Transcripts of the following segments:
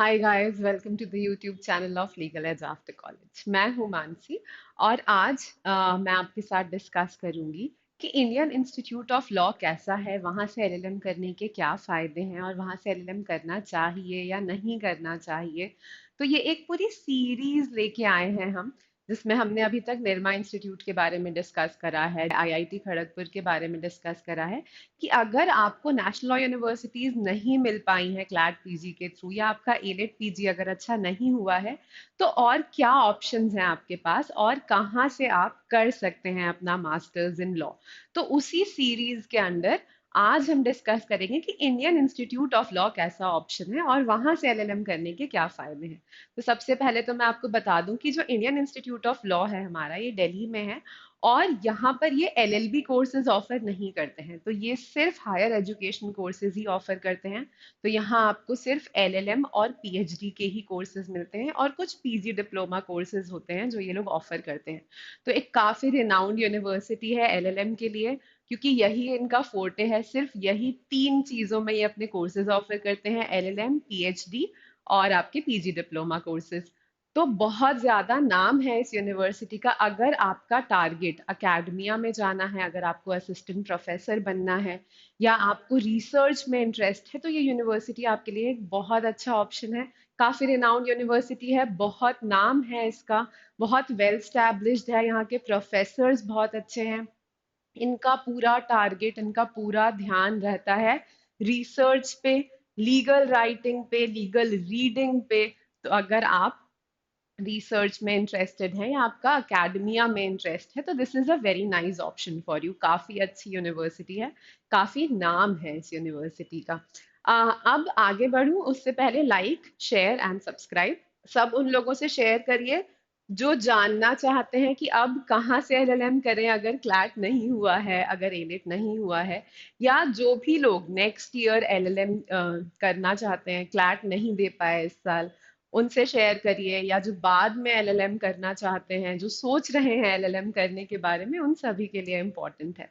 Hi guys, welcome to the YouTube channel of Legal Edge after college. मैं हूं मानसी और आज मैं आपके साथ डिस्कस करूंगी कि इंडियन इंस्टीट्यूट ऑफ लॉ कैसा है, वहां से एलएलएम करने के क्या फायदे हैं और वहां से एलएलएम करना चाहिए या नहीं करना चाहिए। तो ये एक पूरी सीरीज लेके आए हैं हम, जिसमें हमने अभी तक निरमा इंस्टीट्यूट के बारे में डिस्कस करा है, आईआईटी खड़गपुर के बारे में डिस्कस करा है कि अगर आपको नेशनल लॉ यूनिवर्सिटीज नहीं मिल पाई हैं क्लैट पीजी के थ्रू, या आपका एलेट पीजी अगर अच्छा नहीं हुआ है, तो और क्या ऑप्शंस हैं आपके पास और कहाँ से आप कर सकते हैं अपना मास्टर्स इन लॉ। तो उसी सीरीज के अंडर आज हम डिस्कस करेंगे कि इंडियन इंस्टीट्यूट ऑफ लॉ कैसा ऑप्शन है और वहां से एलएलएम करने के क्या फायदे हैं। तो सबसे पहले तो मैं आपको बता दूं कि जो इंडियन इंस्टीट्यूट ऑफ लॉ है हमारा, ये दिल्ली में है और यहाँ पर ये एलएलबी कोर्सेज ऑफर नहीं करते हैं, तो ये सिर्फ हायर एजुकेशन कोर्सेज ही ऑफर करते हैं। तो यहाँ आपको सिर्फ एलएलएम और पीएचडी के ही कोर्सेज मिलते हैं और कुछ पीजी डिप्लोमा कोर्सेज होते हैं जो ये लोग ऑफर करते हैं। तो एक काफी रिनाउंड यूनिवर्सिटी है एलएलएम के लिए, क्योंकि यही इनका फोर्टे है। सिर्फ यही तीन चीजों में ये अपने कोर्सेज ऑफर करते हैं: एलएलएम, पीएचडी और आपके पीजी डिप्लोमा कोर्सेज। तो बहुत ज्यादा नाम है इस यूनिवर्सिटी का। अगर आपका टारगेट अकेडमिया में जाना है, अगर आपको असिस्टेंट प्रोफेसर बनना है या आपको रिसर्च में इंटरेस्ट है, तो ये यूनिवर्सिटी आपके लिए एक बहुत अच्छा ऑप्शन है। काफी रिनाउंड यूनिवर्सिटी है, बहुत नाम है इसका, बहुत वेल स्टैब्लिश्ड है, यहाँ के प्रोफेसर्स बहुत अच्छे हैं। इनका पूरा टारगेट, इनका पूरा ध्यान रहता है रिसर्च पे, लीगल राइटिंग पे, लीगल रीडिंग पे। तो अगर आप रिसर्च में इंटरेस्टेड है या आपका अकेडमिया में इंटरेस्ट है, तो this is a very nice option for you. काफी अच्छी यूनिवर्सिटी है, काफी नाम है इस यूनिवर्सिटी का। अब आगे बढ़ूं उससे पहले लाइक, शेयर एंड सब्सक्राइब सब उन लोगों से शेयर करिए जो जानना चाहते हैं कि अब कहाँ से एलएलएम करें अगर क्लैट नहीं हुआ है, अगर एलेट नहीं हुआ है, या जो भी लोग नेक्स्ट ईयर एलएलएम करना चाहते हैं, क्लैट नहीं दे पाए इस साल, उनसे शेयर करिए। या जो बाद में एलएलएम करना चाहते हैं, जो सोच रहे हैं एलएलएम करने के बारे में, उन सभी के लिए इम्पोर्टेंट है।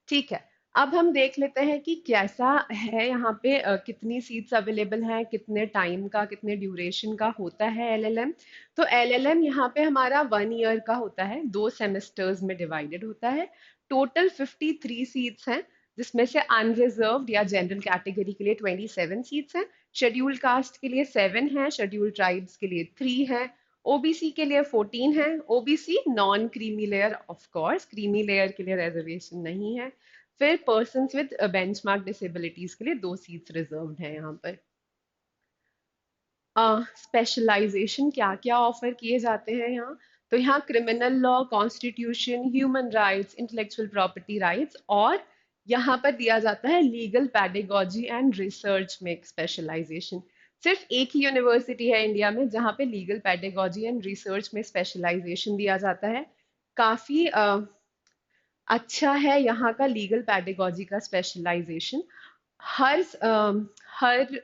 ठीक है, अब हम देख लेते हैं कि कैसा है यहाँ पे, कितनी सीट्स अवेलेबल हैं, कितने टाइम का, कितने ड्यूरेशन का होता है एलएलएम। तो एलएलएम यहाँ पे हमारा 1 ईयर का होता है, 2 सेमेस्टर्स में डिवाइडेड होता है। टोटल 53 सीट्स हैं, जिसमें से अनरिजर्व्ड या जनरल कैटेगरी के लिए 27 सीट्स हैं, शेड्यूल कास्ट के लिए 7 है, शेड्यूल ट्राइब्स के लिए 3 है, ओबीसी के लिए 14 है। OBC non creamy layer, of course creamy layer के लिए रिजर्वेशन नहीं है। फिर पर्सन्स विद बेंचमार्क डिसेबिलिटीज के लिए 2 सीट्स रिजर्व्ड हैं यहाँ पर। स्पेशलाइजेशन क्या क्या ऑफर किए जाते हैं यहाँ, तो यहाँ criminal law, constitution, human rights, intellectual property rights, और यहाँ पर दिया जाता है लीगल पैडेगोजी एंड रिसर्च में एक स्पेशलाइजेशन। सिर्फ एक ही यूनिवर्सिटी है इंडिया में जहाँ पे लीगल पैडेगोजी एंड रिसर्च में स्पेशलाइजेशन दिया जाता है। काफी अच्छा है यहाँ का लीगल पैडेगोजी का स्पेशलाइजेशन। हर हर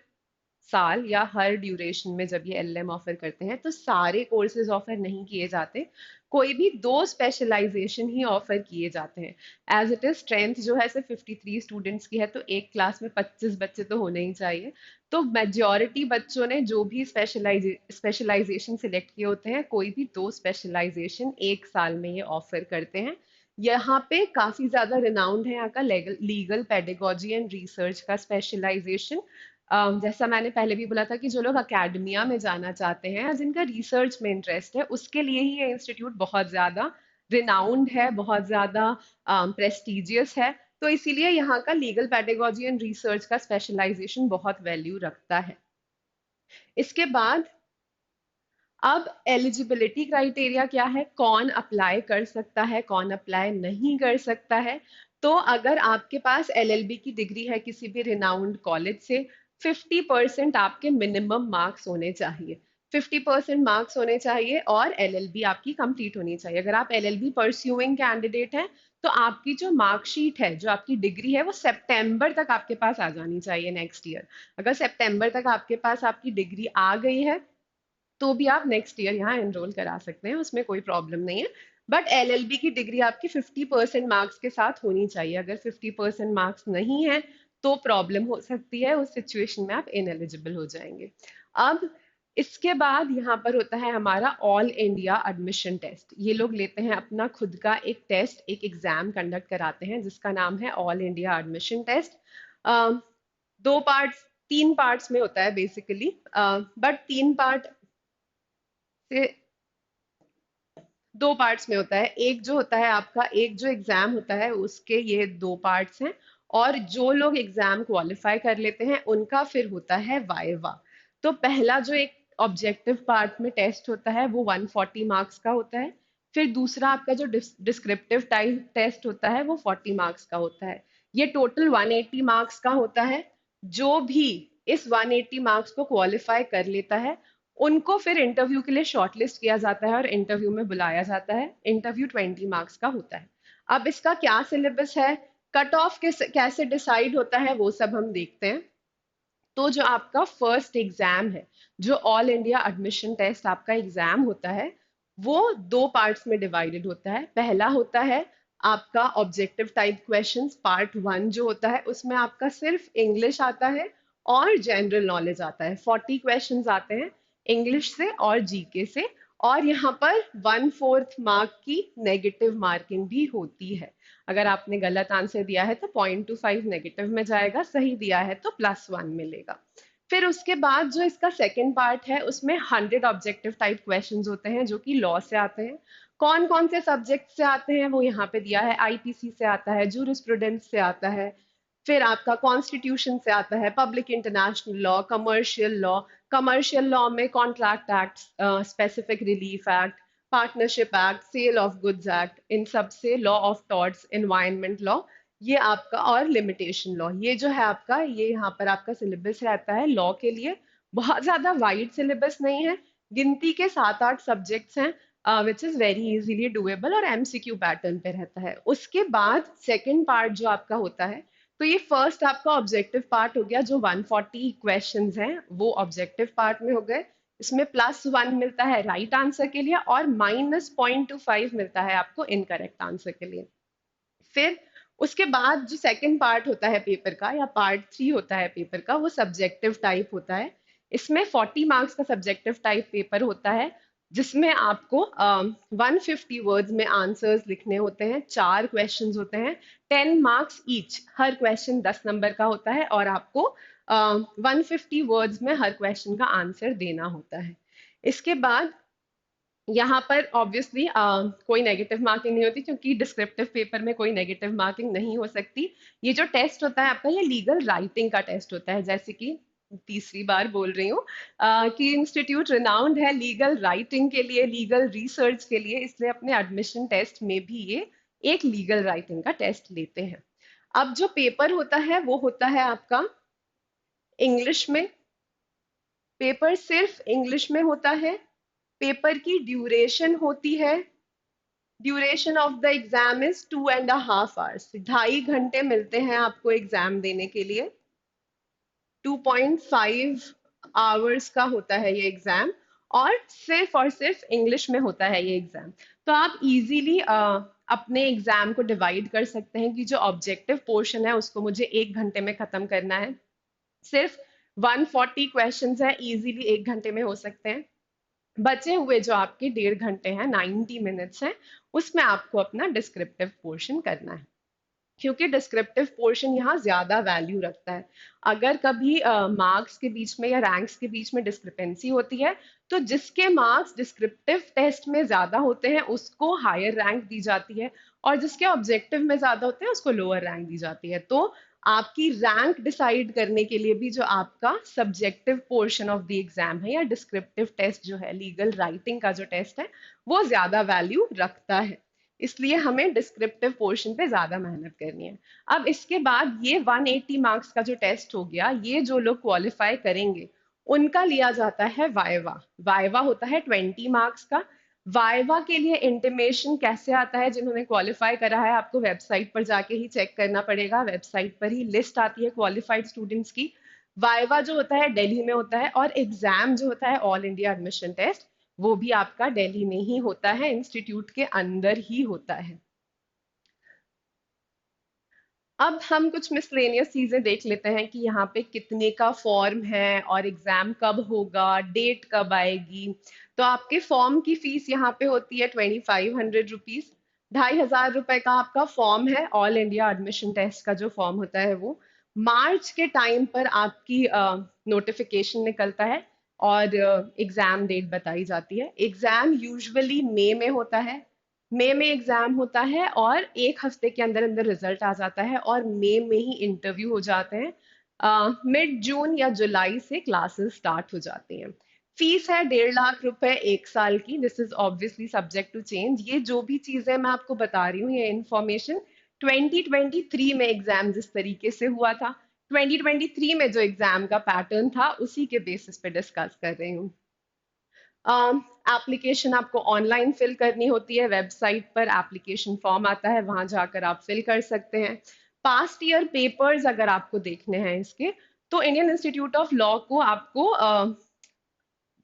साल या हर ड्यूरेशन में जब ये एलएलएम ऑफर करते हैं, तो सारे कोर्सेज ऑफर नहीं किए जाते, कोई भी 2 स्पेशलाइजेशन ही ऑफर किए जाते हैं। एज इट इज स्ट्रेंथ जो है सिर्फ 53 स्टूडेंट्स की है, तो एक क्लास में 25 बच्चे तो होने ही चाहिए। तो मेजॉरिटी बच्चों ने जो भी स्पेशलाइजेशन सिलेक्ट किए होते हैं, कोई भी 2 स्पेशलाइजेशन एक साल में ये ऑफर करते हैं। यहाँ पे काफी ज्यादा रिनाउंड है यहाँ का लीगल पेडागोजी एंड रिसर्च का स्पेशलाइजेशन। जैसा मैंने पहले भी बोला था कि जो लोग अकेडमिया में जाना चाहते हैं, जिनका रिसर्च में इंटरेस्ट है, उसके लिए ही ये इंस्टीट्यूट बहुत ज्यादा रिनाउंड है, बहुत ज्यादा प्रेस्टिजियस है। तो इसीलिए यहाँ का लीगल पेडागोजी एंड रिसर्च का स्पेशलाइजेशन बहुत वैल्यू रखता है। इसके बाद अब एलिजिबिलिटी क्राइटेरिया क्या है, कौन अप्लाई कर सकता है, कौन अप्लाई नहीं कर सकता है। तो अगर आपके पास एलएलबी की डिग्री है किसी भी रिनाउंड कॉलेज से, 50% आपके मिनिमम मार्क्स होने चाहिए। 50% मार्क्स होने चाहिए और एलएलबी आपकी कंप्लीट होनी चाहिए। अगर आप एलएलबी परस्यूइंग कैंडिडेट हैं, तो आपकी जो मार्कशीट है, जो आपकी डिग्री है, वो सितंबर तक आपके पास आ जानी चाहिए नेक्स्ट ईयर। अगर सितंबर तक आपके पास आपकी डिग्री आ गई है, तो भी आप नेक्स्ट ईयर यहाँ एनरोल करा सकते हैं, उसमें कोई प्रॉब्लम नहीं है। बट एलएलबी की डिग्री आपकी 50% मार्क्स के साथ होनी चाहिए। अगर 50% मार्क्स नहीं है, तो प्रॉब्लम हो सकती है, उस सिचुएशन में आप इनएलिजिबल हो जाएंगे। अब इसके बाद यहाँ पर होता है हमारा ऑल इंडिया एडमिशन टेस्ट। ये लोग लेते हैं अपना खुद का एक टेस्ट, एक एग्जाम कंडक्ट कराते हैं जिसका नाम है ऑल इंडिया एडमिशन टेस्ट। दो पार्ट्स, तीन पार्ट्स में होता है बेसिकली, बट तीन पार्ट से दो पार्ट्स में होता है। एक जो होता है आपका, एक जो एग्जाम होता है उसके ये दो पार्ट्स हैं, और जो लोग एग्जाम क्वालिफाई कर लेते हैं उनका फिर होता है वाइवा। तो पहला जो एक ऑब्जेक्टिव पार्ट में टेस्ट होता है वो 140 मार्क्स का होता है। फिर दूसरा आपका जो डिस्क्रिप्टिव टाइप टेस्ट होता है वो 40 मार्क्स का होता है। ये टोटल 180 मार्क्स का होता है। जो भी इस 180 मार्क्स को क्वालिफाई कर लेता है उनको फिर इंटरव्यू के लिए शॉर्टलिस्ट किया जाता है और इंटरव्यू में बुलाया जाता है। इंटरव्यू 20 मार्क्स का होता है। अब इसका क्या सिलेबस है, कट ऑफ कैसे डिसाइड होता है, वो सब हम देखते हैं। तो जो आपका फर्स्ट एग्जाम है, जो ऑल इंडिया एडमिशन टेस्ट आपका एग्जाम होता है, वो दो पार्ट्स में डिवाइडेड होता है। पहला होता है आपका objective type questions, part one जो होता है उसमें आपका सिर्फ इंग्लिश आता है और जनरल नॉलेज आता है। 40 क्वेश्चंस आते हैं इंग्लिश से और जीके से, और यहाँ पर 1/4 मार्क की नेगेटिव मार्किंग भी होती है। अगर आपने गलत आंसर दिया है तो 0.25 नेगेटिव में जाएगा, सही दिया है तो +1 मिलेगा। फिर उसके बाद जो इसका सेकंड पार्ट है उसमें 100 ऑब्जेक्टिव टाइप क्वेश्चंस होते हैं जो कि लॉ से आते हैं। कौन कौन से सब्जेक्ट से आते हैं वो यहाँ पे दिया है। आईपीसी से आता है, जूरिस्प्रूडेंस से आता है, फिर आपका कॉन्स्टिट्यूशन से आता है, public international law, commercial law. Commercial law में contract act, specific relief act, partnership act, sale of goods act, इन सब से, law of torts, environment law, ये आपका, और लिमिटेशन लॉ, ये जो है आपका, ये यहाँ पर आपका सिलेबस रहता है लॉ के लिए। बहुत ज्यादा वाइड सिलेबस नहीं है, गिनती के 7-8 सब्जेक्ट्स हैं, which is very easily doable, और एमसीक्यू पैटर्न पे रहता है। उसके बाद सेकंड पार्ट जो आपका होता है, तो ये फर्स्ट आपका ऑब्जेक्टिव पार्ट हो गया, जो 140 क्वेश्चंस हैं वो ऑब्जेक्टिव पार्ट में हो गए। इसमें +1 मिलता है राइट आंसर के लिए और -0.25 मिलता है आपको इनकरेक्ट आंसर के लिए। फिर उसके बाद जो सेकंड पार्ट होता है पेपर का, या पार्ट 3 होता है पेपर का, वो सब्जेक्टिव टाइप होता है। इसमें 40 मार्क्स का सब्जेक्टिव टाइप पेपर होता है जिसमें आपको 150 वर्ड्स में आंसर्स लिखने होते हैं। 4 क्वेश्चंस होते हैं, 10 मार्क्स ईच, हर क्वेश्चन 10 नंबर का होता है, और आपको 150 वर्ड्स में हर क्वेश्चन का आंसर देना होता है। इसके बाद यहाँ पर ऑब्वियसली कोई नेगेटिव मार्किंग नहीं होती, क्योंकि डिस्क्रिप्टिव पेपर में कोई नेगेटिव मार्किंग नहीं हो सकती। ये जो टेस्ट होता है आपका, ये लीगल राइटिंग का टेस्ट होता है। जैसे कि तीसरी बार बोल रही हूँ कि इंस्टीट्यूट रिनाउंड है लीगल राइटिंग के लिए, लीगल रिसर्च के लिए, इसलिए अपने एडमिशन टेस्ट में भी ये एक लीगल राइटिंग का टेस्ट लेते हैं। अब जो पेपर होता है वो होता है आपका इंग्लिश में। पेपर सिर्फ इंग्लिश में होता है। पेपर की ड्यूरेशन होती है, duration of the exam is 2.5 hours, 2.5 घंटे मिलते हैं आपको एग्जाम देने के लिए। 2.5 आवर्स का होता है ये एग्जाम, और सिर्फ इंग्लिश में होता है ये एग्जाम। तो आप इजीली अपने एग्जाम को डिवाइड कर सकते हैं कि जो ऑब्जेक्टिव पोर्शन है उसको मुझे 1 घंटे में खत्म करना है। सिर्फ 140 क्वेश्चंस है, इजीली 1 घंटे में हो सकते हैं। बचे हुए जो आपके 1.5 घंटे हैं, 90 मिनट्स हैं, उसमें आपको अपना डिस्क्रिप्टिव पोर्शन करना है, क्योंकि डिस्क्रिप्टिव पोर्शन यहाँ ज्यादा वैल्यू रखता है। अगर कभी मार्क्स के बीच में या रैंक्स के बीच में डिस्क्रिपेंसी होती है, तो जिसके मार्क्स डिस्क्रिप्टिव टेस्ट में ज्यादा होते हैं उसको हायर रैंक दी जाती है, और जिसके ऑब्जेक्टिव में ज्यादा होते हैं उसको लोअर रैंक दी जाती है। तो आपकी रैंक डिसाइड करने के लिए भी जो आपका subjective portion of the exam है, या डिस्क्रिप्टिव टेस्ट जो है, लीगल राइटिंग का जो टेस्ट है, वो ज्यादा वैल्यू रखता है। इसलिए हमें डिस्क्रिप्टिव पोर्शन पे ज्यादा मेहनत करनी है। अब इसके बाद ये 180 मार्क्स का जो टेस्ट हो गया, ये जो लोग क्वालिफाई करेंगे उनका लिया जाता है वाइवा। वाइवा होता है 20 मार्क्स का। वाइवा के लिए इंटीमेशन कैसे आता है, जिन्होंने क्वालिफाई करा है आपको वेबसाइट पर जाके ही चेक करना पड़ेगा, वेबसाइट पर ही लिस्ट आती है क्वालिफाइड स्टूडेंट्स की। वाइवा जो होता है दिल्ली में होता है, और एग्जाम जो होता है ऑल इंडिया एडमिशन टेस्ट, वो भी आपका दिल्ली में ही होता है, इंस्टीट्यूट के अंदर ही होता है। अब हम कुछ मिसलेनियस चीजें देख लेते हैं कि यहाँ पे कितने का फॉर्म है और एग्जाम कब होगा, डेट कब आएगी। तो आपके फॉर्म की फीस यहाँ पे होती है 2500 रुपीज। 2500 रुपए का आपका फॉर्म है। ऑल इंडिया एडमिशन टेस्ट का जो फॉर्म होता है वो मार्च के टाइम पर आपकी नोटिफिकेशन निकलता है और एग्जाम डेट बताई जाती है। एग्जाम यूजुअली मई में होता है। मई में एग्जाम होता है और एक हफ्ते के अंदर अंदर रिजल्ट आ जाता है और मई में ही इंटरव्यू हो जाते हैं। मिड जून या जुलाई से क्लासेस स्टार्ट हो जाती हैं। फीस है 1.5 लाख रुपए 1 साल की। This is obviously subject to change. ये जो भी चीजें मैं आपको बता रही हूँ, ये इंफॉर्मेशन 2023 में एग्जाम जिस तरीके से हुआ था, 2023 में जो एग्जाम का पैटर्न था, उसी के बेसिस पे डिस्कस कर रही हूँ। एप्लीकेशन आपको ऑनलाइन फिल करनी होती है। वेबसाइट पर एप्लीकेशन फॉर्म आता है, वहां जाकर आप फिल कर सकते हैं। पास्ट ईयर पेपर्स अगर आपको देखने हैं इसके, तो इंडियन इंस्टीट्यूट ऑफ लॉ को आपको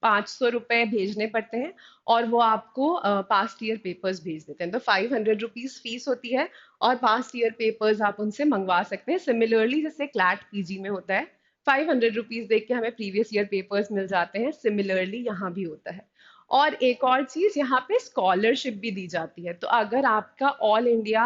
500 रुपए भेजने पड़ते हैं और वो आपको पास्ट ईयर पेपर्स भेज देते हैं। तो 500 रुपीज फीस होती है और पास्ट ईयर पेपर्स आप उनसे मंगवा सकते हैं। सिमिलरली जैसे क्लैट पीजी में होता है, 500 रुपीज देख के हमें प्रीवियस ईयर पेपर्स मिल जाते हैं, सिमिलरली यहाँ भी होता है। और एक और चीज, यहाँ पे स्कॉलरशिप भी दी जाती है। तो अगर आपका ऑल इंडिया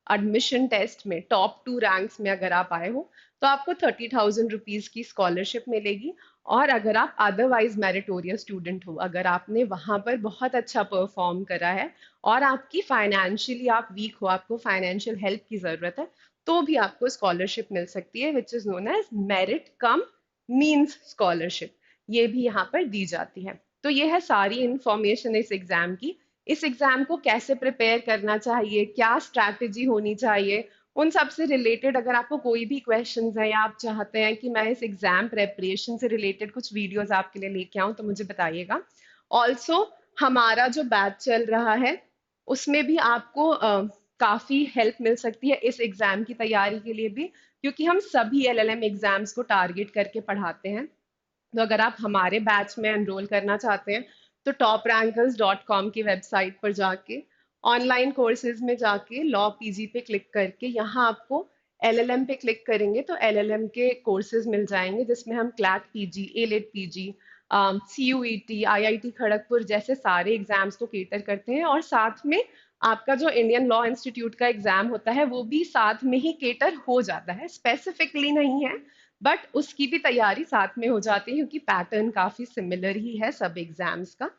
एडमिशन टेस्ट में टॉप 2 रैंक्स में अगर आप आए हो, तो आपको 30,000 रुपीज की स्कॉलरशिप मिलेगी। और अगर आप अदरवाइज मेरिटोरियस स्टूडेंट हो, अगर आपने वहां पर बहुत अच्छा परफॉर्म करा है और आपकी फाइनेंशियली आप वीक हो, आपको फाइनेंशियल हेल्प की जरूरत है, तो भी आपको स्कॉलरशिप मिल सकती है, which is known as merit cum means scholarship. ये भी यहाँ पर दी जाती है। तो ये है सारी इंफॉर्मेशन इस एग्जाम की। इस एग्जाम को कैसे प्रिपेयर करना चाहिए, क्या स्ट्रैटेजी होनी चाहिए, उन सब से रिलेटेड अगर आपको कोई भी क्वेश्चंस हैं या आप चाहते हैं कि मैं इस एग्जाम प्रेपरेशन से रिलेटेड कुछ वीडियोस आपके लिए लेके आऊं, तो मुझे बताइएगा। ऑल्सो हमारा जो बैच चल रहा है, उसमें भी आपको काफी हेल्प मिल सकती है इस एग्जाम की तैयारी के लिए भी, क्योंकि हम सभी एलएलएम एग्जाम्स को टारगेट करके पढ़ाते हैं। तो अगर आप हमारे बैच में एनरोल करना चाहते हैं, तो toprankers.com की वेबसाइट पर जाके ऑनलाइन कोर्सेज में जाके लॉ पीजी पे क्लिक करके यहाँ आपको एलएलएम पे क्लिक करेंगे तो एलएलएम के कोर्सेज मिल जाएंगे, जिसमें हम CLAT PG, AILET PG, CUET, IIT Kharagpur जैसे सारे एग्जाम्स को केटर करते हैं। और साथ में आपका जो इंडियन लॉ इंस्टीट्यूट का एग्जाम होता है, वो भी साथ में ही केटर हो जाता है, स्पेसिफिकली नहीं है, बट उसकी भी तैयारी साथ में हो जाती है, क्योंकि पैटर्न काफी सिमिलर ही है सब एग्जाम्स का।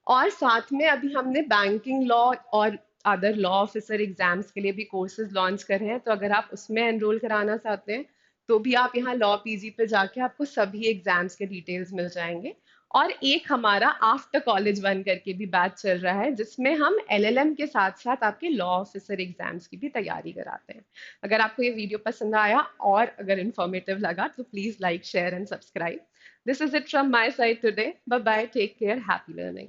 और साथ में अभी हमने बैंकिंग लॉ और अदर लॉ ऑफिसर एग्जाम्स के लिए भी कोर्सेज लॉन्च कर रहे हैं। तो अगर आप उसमें एनरोल कराना चाहते हैं, तो भी आप यहाँ लॉ पीजी पे जाके आपको सभी एग्जाम्स के डिटेल्स मिल जाएंगे। और एक हमारा आफ्टर कॉलेज वन करके भी बैच चल रहा है, जिसमें हम एलएलएम के साथ साथ आपके लॉ ऑफिसर एग्जाम्स की भी तैयारी कराते हैं। अगर आपको ये वीडियो पसंद आया और अगर इंफॉर्मेटिव लगा, तो please like, share and subscribe. This is it from my side today. Bye bye, take care, happy learning.